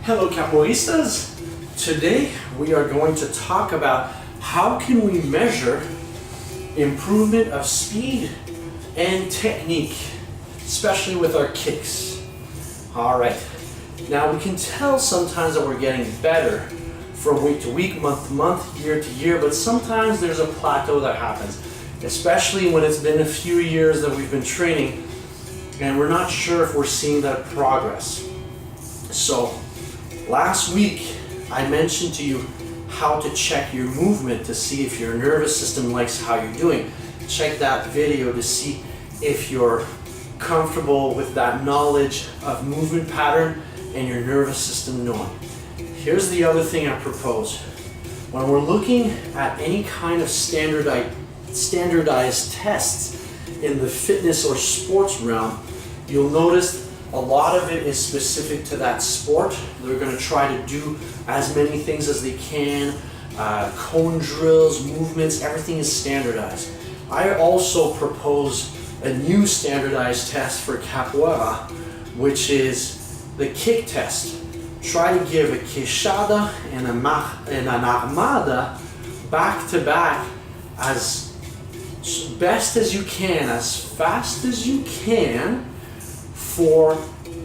Hello capoeiristas! Today we are going to talk about how can we measure improvement of speed and technique, especially with our kicks. Alright, now we can tell sometimes that we're getting better from week to week, month to month, year to year, but sometimes there's a plateau that happens, especially when it's been a few years that we've been training and we're not sure if we're seeing that progress. So last week I mentioned to you how to check your movement to see if your nervous system likes how you're doing. Check that video to see if you're comfortable with that knowledge of movement pattern and your nervous system knowing. Here's the other thing I propose. When we're looking at any kind of standardized tests in the fitness or sports realm, you'll notice a lot of it is specific to that sport. They're going to try to do as many things as they can, cone drills, movements, everything is standardized. I also propose a new standardized test for capoeira, which is the kick test. Try to give a queixada and an armada back to back as best as you can, as fast as you can, for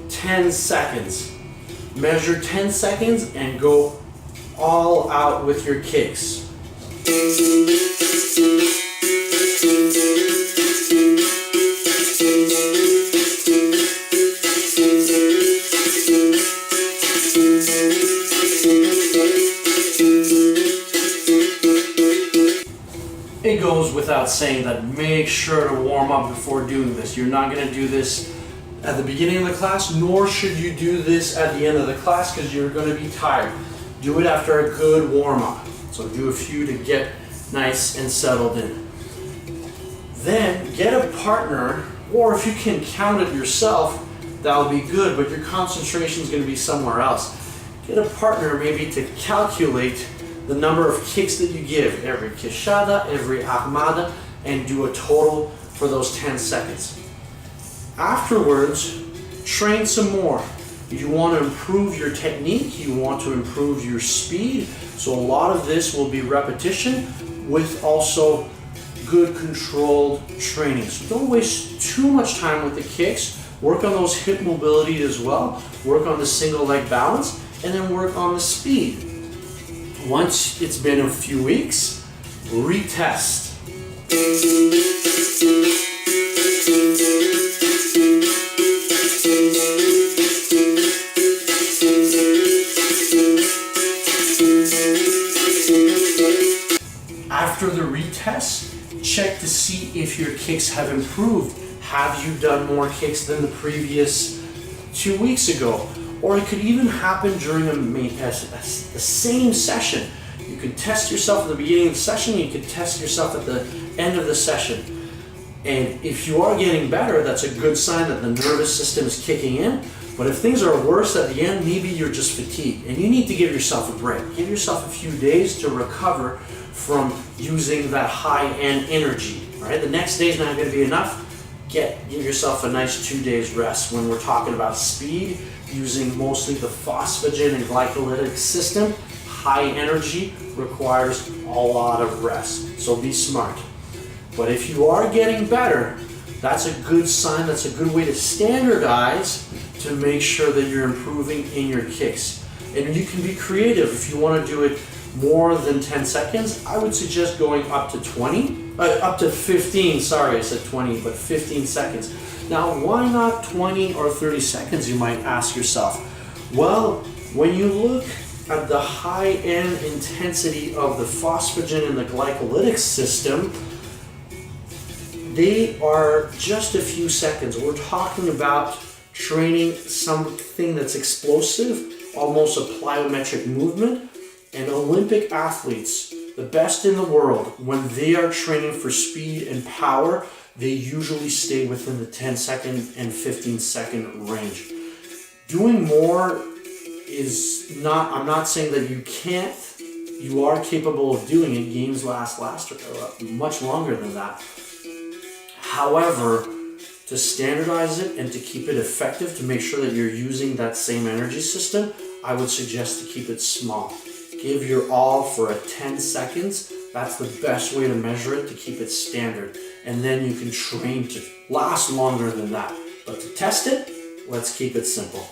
10 seconds. Measure 10 seconds and go all out with your kicks. It goes without saying that make sure to warm up before doing this. You're not going to do this at the beginning of the class, nor should you do this at the end of the class because you're going to be tired. Do it after a good warm-up. So do a few to get nice and settled in. Then get a partner, or if you can count it yourself, that'll be good, but your concentration is going to be somewhere else. Get a partner maybe to calculate the number of kicks that you give, every queixada, every armada, and do a total for those 10 seconds. Afterwards, train some more. You want to improve your technique, you want to improve your speed, so a lot of this will be repetition with also good controlled training. So don't waste too much time with the kicks. Work on those hip mobility as well, work on the single leg balance, and then work on the speed. Once it's been a few weeks, retest. After the retest, check to see if your kicks have improved. Have you done more kicks than the previous 2 weeks ago? Or it could even happen during the same session. You could test yourself at the beginning of the session, you could test yourself at the end of the session. And if you are getting better, that's a good sign that the nervous system is kicking in. But if things are worse at the end, maybe you're just fatigued and you need to give yourself a break. Give yourself a few days to recover from using that high-end energy. Right? The next day is not going to be enough. Give yourself a nice 2 days rest. When we're talking about speed, using mostly the phosphagen and glycolytic system, high energy requires a lot of rest. So be smart. But if you are getting better, that's a good sign, that's a good way to standardize to make sure that you're improving in your kicks. And you can be creative. If you want to do it more than 10 seconds, I would suggest going up to 15, sorry I said 20, but 15 seconds. Now why not 20 or 30 seconds, you might ask yourself? Well, when you look at the high-end intensity of the phosphagen and the glycolytic system, they are just a few seconds. We're talking about training something that's explosive, almost a plyometric movement. And Olympic athletes, the best in the world, when they are training for speed and power, they usually stay within the 10-second and 15-second range. Doing more is not, I'm not saying that you can't, you are capable of doing it. Games last much longer than that. However, to standardize it and to keep it effective, to make sure that you're using that same energy system, I would suggest to keep it small. Give your all for a 10 seconds. That's the best way to measure it, to keep it standard. And then you can train to last longer than that. But to test it, let's keep it simple.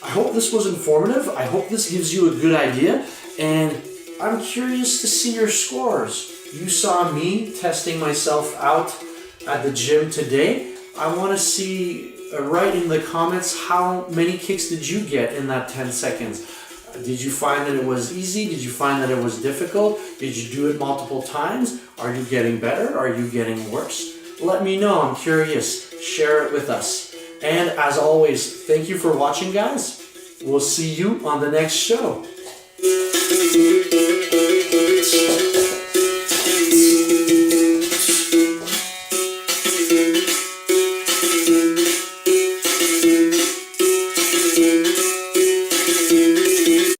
I hope this was informative. I hope this gives you a good idea. And I'm curious to see your scores. You saw me testing myself out at the gym today. I want to see, write in the comments, how many kicks did you get in that 10 seconds? Did you find that it was easy? Did you find that it was difficult? Did you do it multiple times? Are you getting better? Are you getting worse? Let me know. I'm curious. Share it with us. And as always, thank you for watching, guys. We'll see you on the next show.